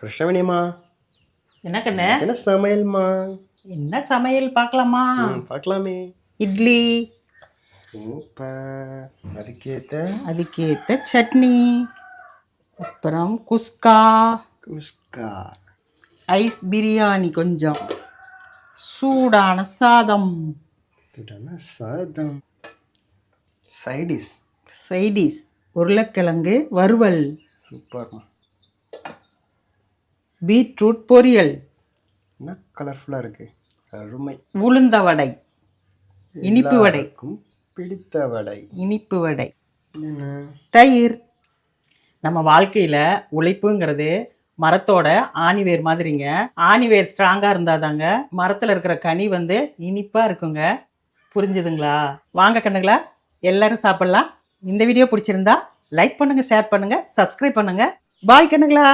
கிருஷ்ணவேணியம்மா, என்ன கண்ணு? என்ன சமையல்மா? என்ன சமையல் பார்க்கலாமா? பார்க்கலாமே. இட்லி, சூப்பர். அதுக்கேற்ற சட்னி, அப்புறம் குஸ்கா, குஸ்கா, ஐஸ் பிரியாணி, கொஞ்சம் சூடான சாதம், சுடான சாதம், சைடிஸ், சைடிஸ் உருளைக்கிழங்கு வறுவல், சூப்பர்மா. பீட்ரூட் பொரியல், என்ன கலர்ஃபுல்லாக இருக்கு, அருமை. உளுந்த வடை, இனிப்பு வடை, எல்லாருக்கும் பிடித்த வடை, இனிப்பு வடை, என்ன தயிர். நம்ம வாழ்க்கையில் உழைப்புங்கிறது மரத்தோட ஆணிவேர் மாதிரிங்க. ஆணிவேர் ஸ்ட்ராங்காக இருந்தாதாங்க மரத்தில் இருக்கிற கனி இனிப்பாக இருக்குங்க. புரிஞ்சுதுங்களா? வாங்க கண்ணுங்களா, எல்லாரும் சாப்பிட்லாம். இந்த வீடியோ பிடிச்சிருந்தா லைக் பண்ணுங்கள், ஷேர் பண்ணுங்கள், சப்ஸ்கிரைப் பண்ணுங்கள். பாய் கண்ணுங்களா.